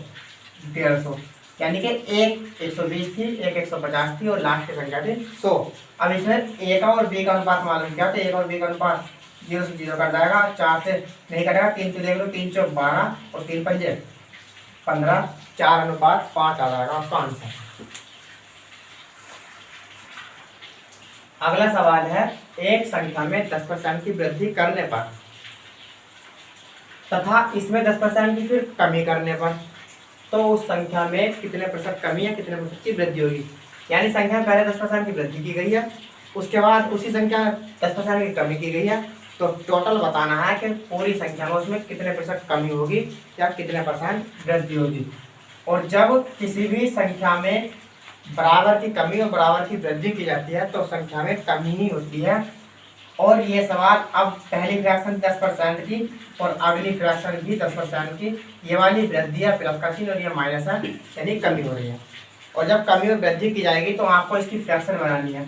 150। यानी कि एक 120 थी, एक 150 थी, और लास्ट की संख्या थी 100। अब इसमें ए का और बी का अनुपात मालूम क्या, तो ए और बी का अनुपात 0 से 0 कट जाएगा, 4 से नहीं कटेगा, 3 से देख लो, 3 चौक 12 और 3 पंजे 15, 4 अनुपात 5 आ जाएगा आपका आंसर। अगला सवाल है, एक संख्या में 10% की वृद्धि करने पर तथा इसमें 10% की फिर कमी करने पर, तो उस संख्या में कितने प्रतिशत कमी है, कितने प्रतिशत की वृद्धि होगी। यानी संख्या में पहले 10% की वृद्धि की गई है, उसके बाद उसी संख्या में 10% की कमी की गई है, तो टोटल बताना है कि पूरी संख्या में उसमें कितने प्रतिशत कमी होगी या कितने परसेंट वृद्धि होगी। और जब किसी भी संख्या में बराबर की कमी और बराबर की वृद्धि की जाती है तो संख्या में कमी ही होती है। और ये सवाल अब पहली फ्रैक्शन 10% की और अगली फ्रैक्शन भी 10% की, ये वाली वृद्धि है प्लस का चिन्ह और ये माइनस है, यानी कमी हो रही है। और जब कमी और वृद्धि की जाएगी तो आपको इसकी फ्रैक्शन बनानी है।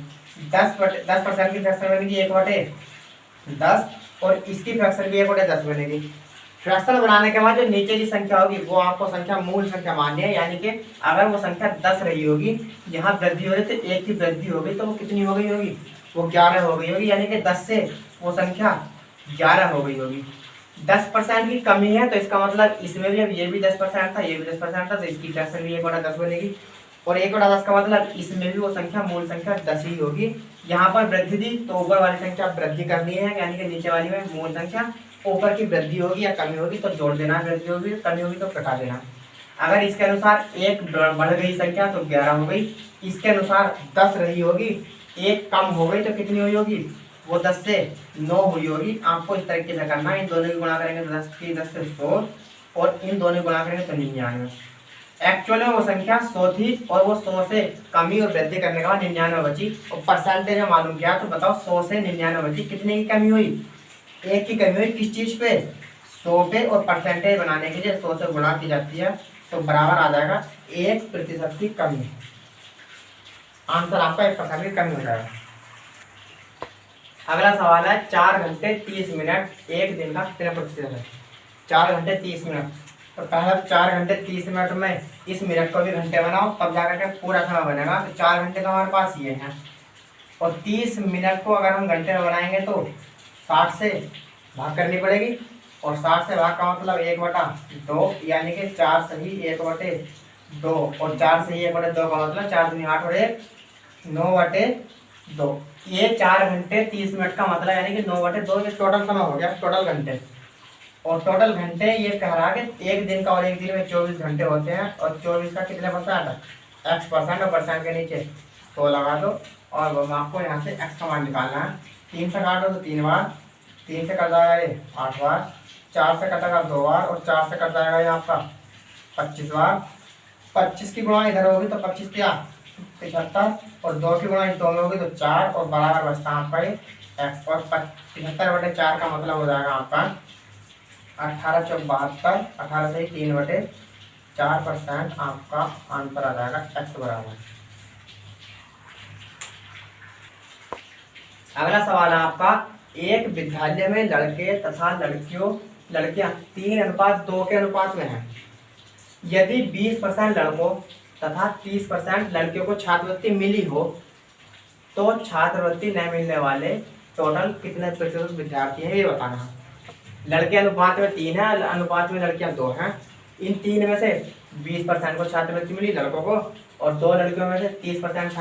10% की फ्रैक्शन बनेगी 1/10, और इसकी फ्रैक्शन भी 1/10 बनेगी। फ्रैक्शन बनाने के बाद जो नीचे की संख्या होगी वो आपको संख्या मूल संख्या माननी है। यानी कि अगर वो संख्या 10 रही होगी, यहाँ वृद्धि हो रही तो 1 की वृद्धि होगी, तो वो कितनी हो गई होगी, वो 11 हो गई होगी। यानी कि 10 से वो संख्या 11 हो गई होगी। 10% की कमी है तो इसका मतलब इसमें भी अब ये भी 10% था, ये भी 10% था, तो इसकी फ्रैक्शन भी 1/10 बनेगी। और 1/10 का मतलब इसमें भी वो संख्या मूल संख्या 10 ही होगी। यहाँ पर वृद्धि दी तो ऊपर वाली संख्या वृद्धि करनी है, यानी कि नीचे वाली में मूल संख्या, ऊपर की वृद्धि होगी या कमी होगी तो जोड़ देना, वृद्धि होगी कमी होगी तो घटा देना। अगर इसके अनुसार एक बढ़ गई संख्या तो 11 हो गई, इसके अनुसार 10 रही होगी, एक कम हो गई तो कितनी हुई होगी, वो 10 से 9 हुई होगी। आपको इस तरीके से करना है, इन दोनों की गुणा करेंगे तो 10 की 10 से 100 और इन दोनों की गुणा करेंगे तो 99। एक्चुअल में वो संख्या 100 थी और वो 100 से कमी और वृद्धि करने के बाद 99 बची, और परसेंटेज में मालूम किया तो बताओ 100 से 99 बची, कितने की कमी हुई, एक की कमी हुई। किस चीज पे, 100 पे, और परसेंटेज बनाने के लिए 100 से गुणा की जाती है तो बराबर आ जाएगा 1% की कमी। आंसर आपका 1% की कमी हो जाएगा। अगला सवाल है 4 घंटे 30 मिनट एक दिन का कितने प्रतिशत है। 4 घंटे 30 मिनट, तो पहले 4 घंटे 30 मिनट में इस मिनट को भी घंटे बनाओ तब जाकर के पूरा समय बनेगा। तो 4 घंटे तो हमारे पास ये हैं, और 30 मिनट को अगर हम घंटे में बनाएंगे तो 60 से भाग करनी पड़ेगी, और 60 से भाग का मतलब 1/2, यानी कि 4 सही 1/2, और 4 सही 1/2 का मतलब 4 दूनी 8 और 1 9/2। ये 4 घंटे 30 मिनट का मतलब यानी कि 9/2 ये टोटल समय हो गया, टोटल घंटे। और टोटल घंटे ये कह रहा है कि एक दिन का, और एक दिन में 24 घंटे होते हैं, और 24 का कितने परसेंट है, x%, और परसेंट के नीचे 100 लगा दो, और आपको यहाँ से x का मान निकालना है। 3 से काटो तो 3 बार, 3 से कट जाएगा ये 8 बार, 4 से कटेगा 2 बार, और 4 से कट जाएगा ये आपका 25 बार। 25 की गुणा इधर होगी तो 25 क्या 75, और 2 की गुणा इस 2 में होगी तो 4, और बराबर बचता है आपका ये x। और 75/4 का मतलब हो जाएगा आपका 18 चौक 72, 18 से 3/4% आपका आंसर आ जाएगा x बराबर। अगला सवाल है आपका, एक विद्यालय में लड़के तथा लड़कियां 3:2 के अनुपात में हैं। यदि 20% लड़कों तथा 30% लड़कियों को छात्रवृत्ति मिली हो तो छात्रवृत्ति न मिलने वाले टोटल कितने प्रतिशत विद्यार्थी हैं, ये बताना है। लड़के अनुपात में 3 है, अनुपात में लड़कियां 2 हैं। इन 3 में से 20% को छात्रवृत्ति मिली लड़कों को, और 2 लड़कियों में से 30%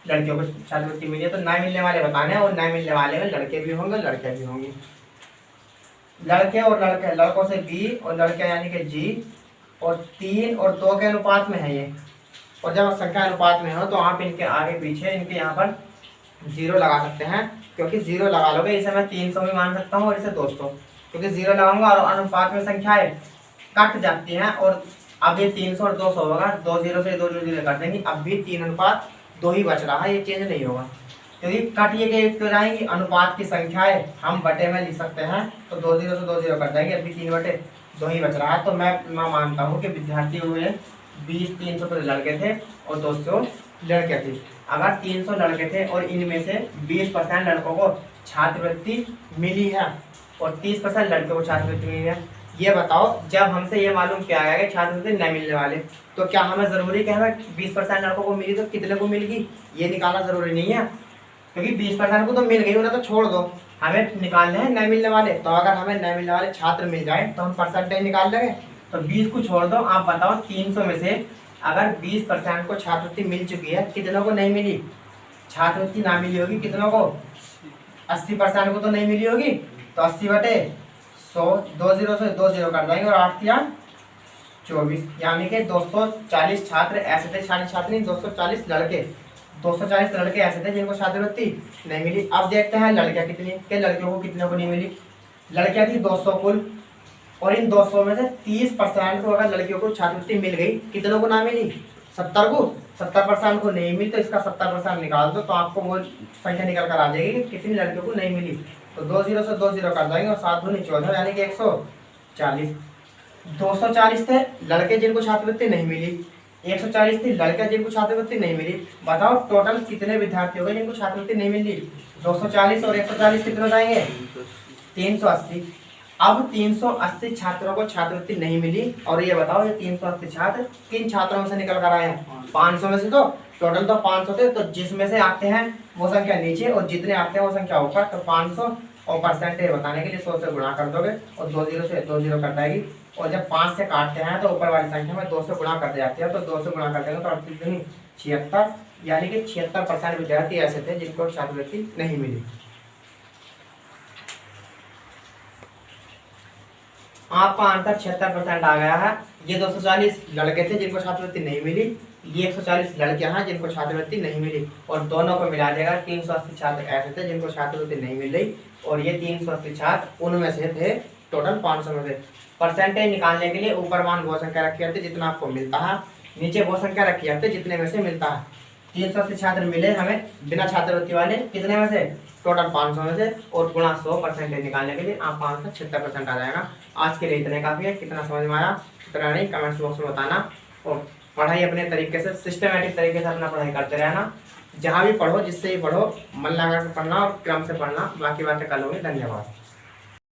लड़कियों को छात्रवृत्ति मिली है। तो ना मिलने वाले बताने हैं, और ना मिलने वाले में लड़के भी होंगे लड़कियां भी होंगी। लड़के और लड़के, लड़कों से बी और लड़के यानी कि जी, और 3 और 2 के अनुपात में है ये। और जब संख्या अनुपात में हो तो आप इनके आगे पीछे इनके यहाँ पर 0 लगा सकते हैं, क्योंकि 0 लगा लोगे इसे मैं 300 भी मान सकता हूँ और इसे 200, क्योंकि 0 लगाऊंगा और अनुपात में संख्याएं कट जाती हैं। और अब ये 300 और 200 होगा, 2 0 से 2 0 कर देंगे, अब भी 3:2 ही बच रहा है, ये चेंज नहीं होगा, क्योंकि कट ये क्यों जाएंगी, अनुपात की संख्याएं हम बटे में लिख सकते हैं, तो 2 0 से 2 0 कर देंगे, अभी 3/2 ही बच रहा है। तो मैं मानता हूँ कि विद्यार्थी हुए 300 तो लड़के थे और 200 लड़के थे। अगर 300 लड़के थे और इनमें से 20% लड़कों को छात्रवृत्ति मिली है और 30% लड़कों को छात्रवृत्ति मिली है, ये बताओ जब हमसे ये मालूम किया गया कि छात्रवृत्ति नहीं मिलने वाले, तो क्या हमें जरूरी कि हमें 20% लड़कों को मिली तो कितने को मिलेगी, ये निकालना जरूरी नहीं है, क्योंकि 20% को तो मिल गई, उन्हें तो छोड़ दो, हमें निकालने हैं नहीं मिलने वाले। तो अगर हमें नहीं मिलने वाले छात्र मिल जाए तो हम परसेंटेज निकाल लेंगे। तो 20 को छोड़ दो, आप बताओ 300 में से अगर 20% को छात्रवृत्ति मिल चुकी है, कितनों को नहीं मिली, छात्रवृत्ति ना मिली होगी कितनों को, 80% को तो नहीं मिली होगी। तो 80/100, 2 0 से 2 0 कर देंगे, और 8 या 24, यानी कि 240 छात्र ऐसे थे, 40 छात्र नहीं 240 लड़के, 240 लड़के ऐसे थे जिनको छात्रवृत्ति नहीं मिली। अब देखते हैं लड़कियां कितनी, के लड़कियों को कितने को नहीं मिली। लड़कियां थी 200 कुल, और इन 200 में से 30% को अगर लड़कियों को छात्रवृत्ति मिल गई, कितनों को ना मिली, 70 को, 70% को नहीं मिली, तो इसका 70% निकाल दो तो आपको वो संख्या निकल कर आ जाएगी कि कितनी लड़कियों को नहीं मिली। तो 2 0 से 2 0 कर जाएंगे, और 7 दूनी 14, यानी कि 140। 240 थे लड़के जिनको छात्रवृत्ति नहीं मिली, 140 थी लड़कियां जिनको छात्रवृत्ति नहीं मिली। बताओ टोटल कितने विद्यार्थी हो गए जिनको छात्रवृत्ति नहीं मिली, 240 और 140 कितने हो जाएंगे, 380। अब 380 छात्रों को छात्रवृत्ति नहीं मिली, और ये बताओ ये 380 छात्र किन छात्रों से निकल कर आए हैं, 500 में से। तो टोटल तो 500 थे, तो जिसमें से आते हैं वो संख्या नीचे और जितने आते हैं वो संख्या ऊपर, तो 500 और परसेंटेज बताने के लिए 100 से गुणा कर दोगे और 2 जीरो से 2 जीरो कट जाएगी। और जब 5 से काटते हैं तो ऊपर वाली संख्या में 2 से गुणा कर दी जाती है, तो 2 से गुणा कर देंगे तो 76, यानी कि 76% विद्यार्थी ऐसे थे जिनको छात्रवृत्ति नहीं मिली। आपका आंसर 76% आ गया है। ये 240 लड़के थे जिनको छात्रवृत्ति नहीं मिली, ये 140 लड़कियां हैं जिनको छात्रवृत्ति नहीं मिली, और दोनों को मिला देगा 380 छात्र ऐसे थे जिनको छात्रवृत्ति नहीं मिल रही, और ये 380 छात्र उनमें से थे टोटल 500 में से। परसेंटेज निकालने के लिए ऊपर मान वो संख्या रखी जाती है जितना आपको मिलता है, नीचे वो संख्या रखी जाती है जितने में से मिलता है। 380 छात्र मिले हमें बिना छात्रवृत्ति वाले, कितने में से? टोटल 500 में से, और गुणा 100 परसेंटेज निकालने के लिए आपका आंसर 76% आ जाएगा। आज के लिए इतने काफ़ी है। कितना समझ में आया कितना नहीं कमेंट्स बॉक्स में बताना, और पढ़ाई अपने तरीके से सिस्टमेटिक तरीके से अपना पढ़ाई करते रहना। जहाँ भी पढ़ो, जिससे भी पढ़ो, मन लगा कर पढ़ना और क्रम से पढ़ना। बाकी बातें कल होंगी। धन्यवाद।